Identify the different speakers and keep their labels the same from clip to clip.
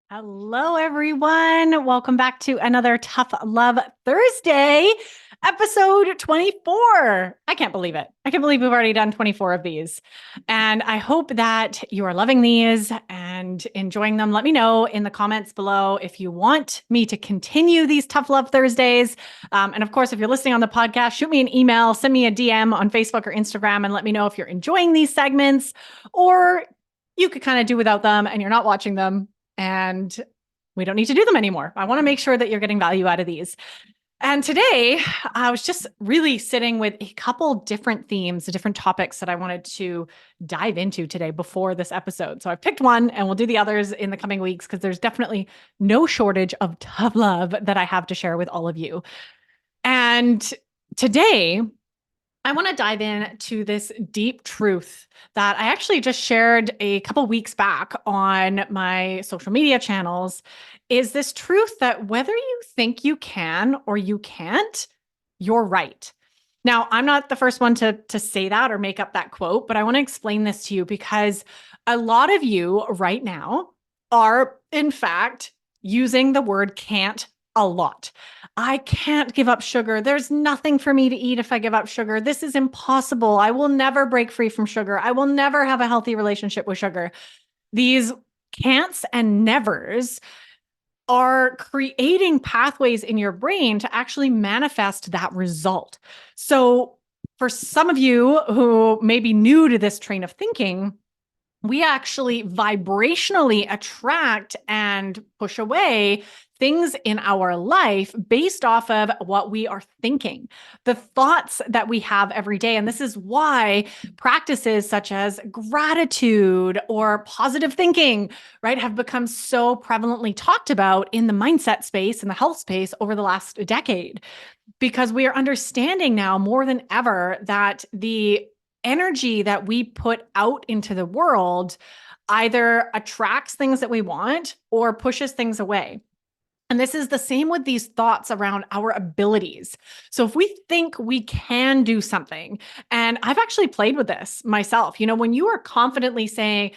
Speaker 1: Hello, everyone. Welcome back to another Tough Love Thursday, episode 24. I can't believe it. I can't believe we've already done 24 of these. And I hope that you are loving these and enjoying them. Let me know in the comments below if you want me to continue these Tough Love Thursdays. And of course, if you're listening on the podcast, shoot me an email, send me a DM on Facebook or Instagram, and let me know if you're enjoying these segments, or you could kind of do without them and you're not watching them and we don't need to do them anymore. I want to make sure that you're getting value out of these. And today, I was just really sitting with a couple different themes, different topics that I wanted to dive into today before this episode. So I've picked one and we'll do the others in the coming weeks because there's definitely no shortage of tough love that I have to share with all of you. And today, I want to dive into this deep truth that I actually just shared a couple weeks back on my social media channels. Is this truth that whether you think you can or you can't, you're right. Now, I'm not the first one to say that or make up that quote, but I want to explain this to you because a lot of you right now are, in fact, using the word can't a lot. I can't give up sugar. There's nothing for me to eat if I give up sugar. This is impossible. I will never break free from sugar. I will never have a healthy relationship with sugar. These can'ts and nevers are creating pathways in your brain to actually manifest that result. So for some of you who may be new to this train of thinking, we actually vibrationally attract and push away things in our life based off of what we are thinking, the thoughts that we have every day. And this is why practices such as gratitude or positive thinking, right, have become so prevalently talked about in the mindset space and the health space over the last decade, because we are understanding now more than ever that the energy that we put out into the world either attracts things that we want or pushes things away. And this is the same with these thoughts around our abilities. So if we think we can do something, and I've actually played with this myself, when you are confidently saying,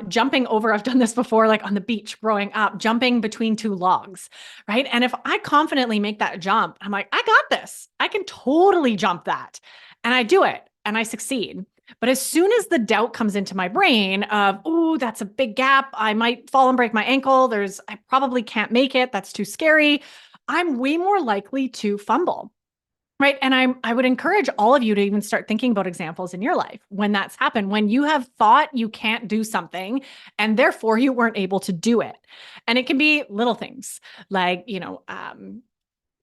Speaker 1: jumping over, I've done this before, like on the beach growing up, jumping between two logs, right? And if I confidently make that jump, I'm like, I got this. I can totally jump that. And I do it and I succeed. But as soon as the doubt comes into my brain of, oh, that's a big gap, I might fall and break my ankle, I probably can't make it, that's too scary, I'm way more likely to fumble. Right. And I would encourage all of you to even start thinking about examples in your life when that's happened, when you have thought you can't do something and therefore you weren't able to do it. And it can be little things like,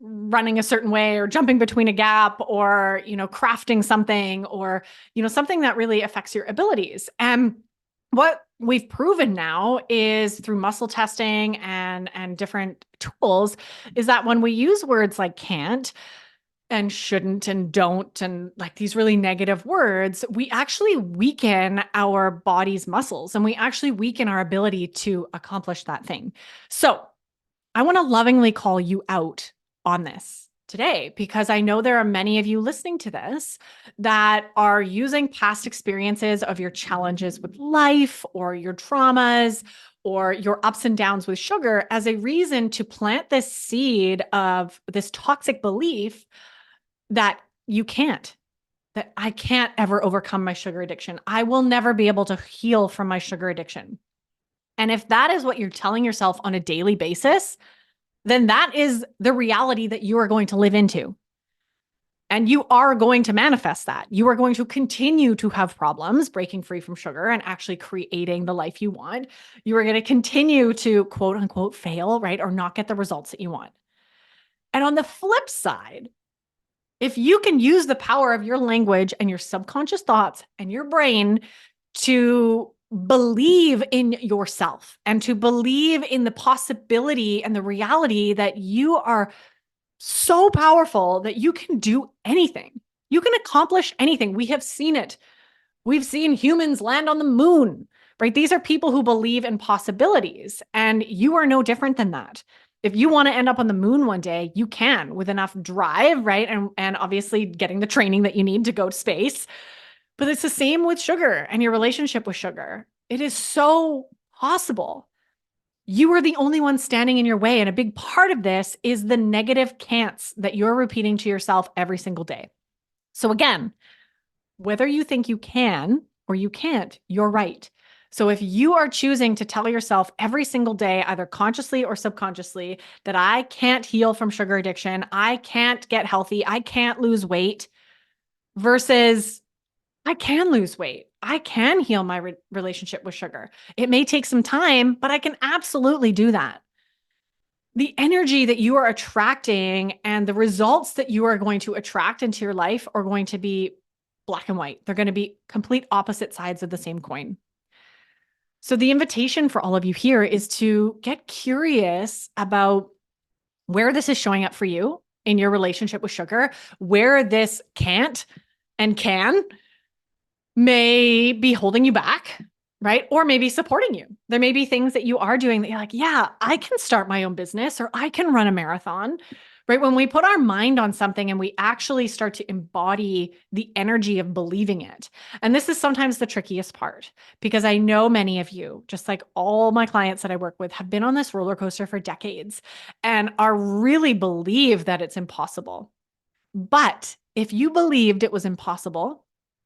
Speaker 1: running a certain way or jumping between a gap or, crafting something or, something that really affects your abilities. And what we've proven now is through muscle testing and different tools is that when we use words like can't and shouldn't and don't and like these really negative words, we actually weaken our body's muscles and we actually weaken our ability to accomplish that thing. So I want to lovingly call you out on this today because I know there are many of you listening to this that are using past experiences of your challenges with life or your traumas or your ups and downs with sugar as a reason to plant this seed of this toxic belief that you can't, that I can't ever overcome my sugar addiction. I will never be able to heal from my sugar addiction. And if that is what you're telling yourself on a daily basis, then that is the reality that you are going to live into. And you are going to manifest that. You are going to continue to have problems breaking free from sugar and actually creating the life you want. You are going to continue to quote unquote fail, right? Or not get the results that you want. And on the flip side, if you can use the power of your language and your subconscious thoughts and your brain to believe in yourself and to believe in the possibility and the reality that you are so powerful that you can do anything. You can accomplish anything. We have seen it. We've seen humans land on the moon, right? These are people who believe in possibilities, and you are no different than that. If you want to end up on the moon one day, you can with enough drive, right? And obviously getting the training that you need to go to space. But it's the same with sugar and your relationship with sugar. It is so possible. You are the only one standing in your way. And a big part of this is the negative can'ts that you're repeating to yourself every single day. So again, whether you think you can or you can't, you're right. So if you are choosing to tell yourself every single day, either consciously or subconsciously, that I can't heal from sugar addiction, I can't get healthy, I can't lose weight, versus I can lose weight, I can heal my relationship with sugar. It may take some time, but I can absolutely do that. The energy that you are attracting and the results that you are going to attract into your life are going to be black and white. They're going to be complete opposite sides of the same coin. So the invitation for all of you here is to get curious about where this is showing up for you in your relationship with sugar, where this can't and can may be holding you back, right? Or maybe supporting you. There may be things that you are doing that you're like, yeah, I can start my own business or I can run a marathon, right? When we put our mind on something and we actually start to embody the energy of believing it. And this is sometimes the trickiest part because I know many of you, just like all my clients that I work with, have been on this roller coaster for decades and are really believe that it's impossible. But if you believed it was impossible,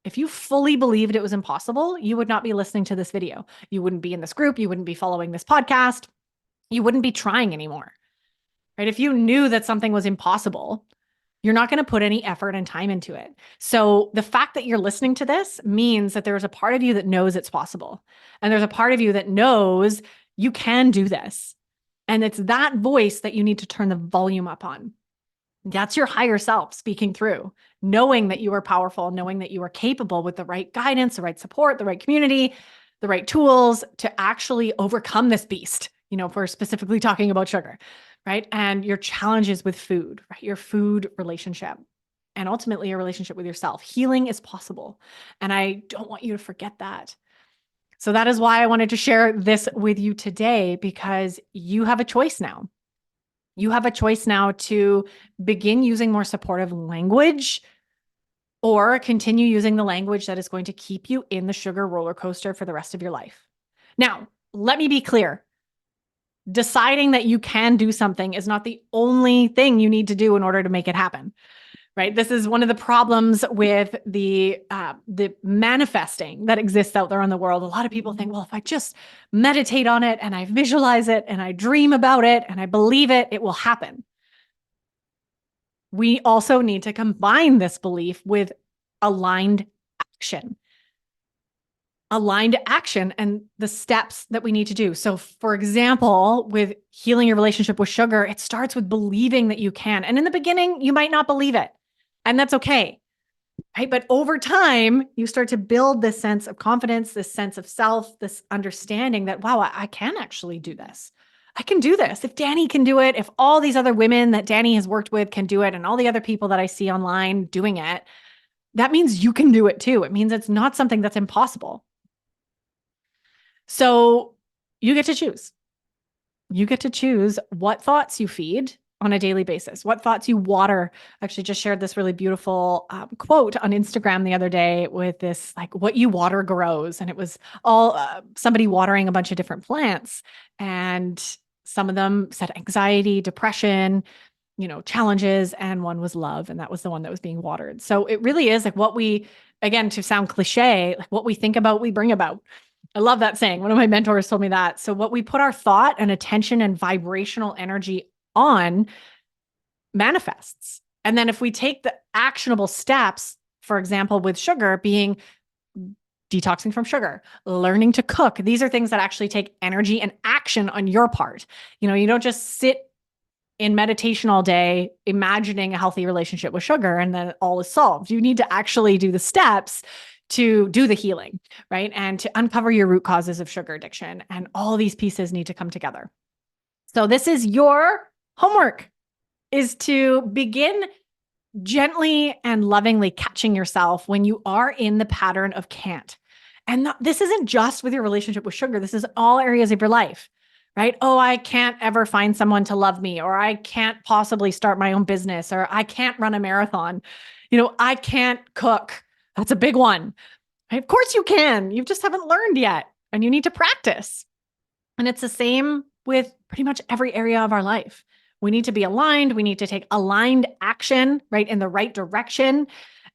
Speaker 1: if you fully believed it was impossible, you would not be listening to this video. You wouldn't be in this group. You wouldn't be following this podcast. You wouldn't be trying anymore, right? If you knew that something was impossible, you're not going to put any effort and time into it. So the fact that you're listening to this means that there's a part of you that knows it's possible. And there's a part of you that knows you can do this. And it's that voice that you need to turn the volume up on. That's your higher self speaking through, knowing that you are powerful, knowing that you are capable with the right guidance, the right support, the right community, the right tools to actually overcome this beast, if we're specifically talking about sugar, right? And your challenges with food, right? Your food relationship, and ultimately your relationship with yourself. Healing is possible. And I don't want you to forget that. So that is why I wanted to share this with you today, because you have a choice now. You have a choice now to begin using more supportive language or continue using the language that is going to keep you in the sugar roller coaster for the rest of your life. Now, let me be clear. Deciding that you can do something is not the only thing you need to do in order to make it happen, right? This is one of the problems with the manifesting that exists out there in the world. A lot of people think, well, if I just meditate on it and I visualize it and I dream about it and I believe it, it will happen. We also need to combine this belief with aligned action. Aligned action and the steps that we need to do. So for example, with healing your relationship with sugar, it starts with believing that you can. And in the beginning, you might not believe it. And that's okay. Right? But over time, you start to build this sense of confidence, this sense of self, this understanding that, wow, I can actually do this. I can do this. If Danny can do it, if all these other women that Danny has worked with can do it, and all the other people that I see online doing it, that means you can do it too. It means it's not something that's impossible. So you get to choose. You get to choose what thoughts you feed on a daily basis, what thoughts you water. I actually just shared this really beautiful quote on Instagram the other day with this, like, what you water grows. And it was all somebody watering a bunch of different plants. And some of them said anxiety, depression, challenges, and one was love. And that was the one that was being watered. So it really is like what we, again, to sound cliche, like what we think about, we bring about. I love that saying. One of my mentors told me that. So what we put our thought and attention and vibrational energy on manifests. And then if we take the actionable steps, for example, with sugar being detoxing from sugar, learning to cook, these are things that actually take energy and action on your part. You don't just sit in meditation all day, imagining a healthy relationship with sugar and then all is solved. You need to actually do the steps to do the healing, right? And to uncover your root causes of sugar addiction. And all these pieces need to come together. So this is your homework, is to begin gently and lovingly catching yourself when you are in the pattern of can't. And this isn't just with your relationship with sugar. This is all areas of your life, right? Oh, I can't ever find someone to love me, or I can't possibly start my own business, or I can't run a marathon. I can't cook. That's a big one. Of course you can. You just haven't learned yet, and you need to practice. And it's the same with pretty much every area of our life. We need to be aligned. We need to take aligned action, right, in the right direction.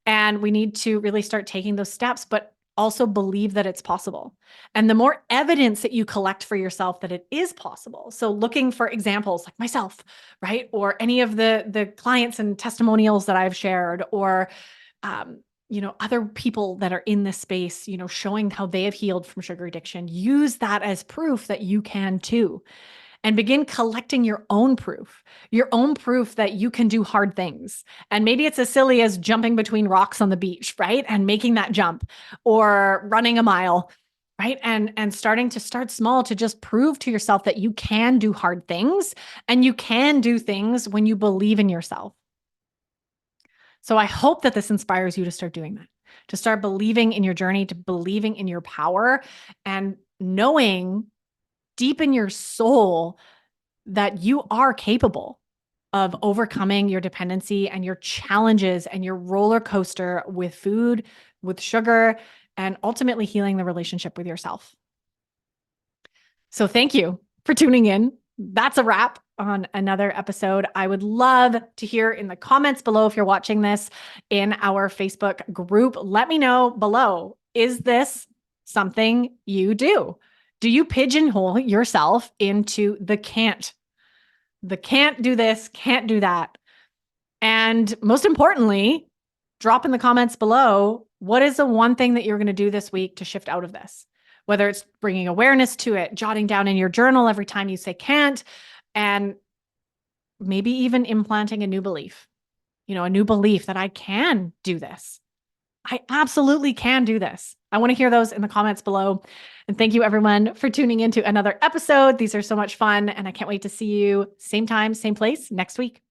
Speaker 1: And we need to really start taking those steps, but also believe that it's possible. And the more evidence that you collect for yourself that it is possible. So looking for examples like myself, right? Or any of the clients and testimonials that I've shared, or other people that are in this space, showing how they have healed from sugar addiction. Use that as proof that you can too. And begin collecting your own proof that you can do hard things. And maybe it's as silly as jumping between rocks on the beach, right? And making that jump, or running a mile, right? And starting small to just prove to yourself that you can do hard things, and you can do things when you believe in yourself. So I hope that this inspires you to start doing that, to start believing in your journey, to believing in your power, and knowing deep in your soul that you are capable of overcoming your dependency and your challenges and your roller coaster with food, with sugar, and ultimately healing the relationship with yourself. So thank you for tuning in. That's a wrap on another episode. I would love to hear in the comments below, if you're watching this in our Facebook group, let me know below, is this something you do? Do you pigeonhole yourself into the can't do this, can't do that? And most importantly, drop in the comments below, what is the one thing that you're going to do this week to shift out of this? Whether it's bringing awareness to it, jotting down in your journal every time you say can't, and maybe even implanting a new belief, a new belief that I can do this. I absolutely can do this. I want to hear those in the comments below. And thank you everyone for tuning into another episode. These are so much fun, and I can't wait to see you same time, same place next week.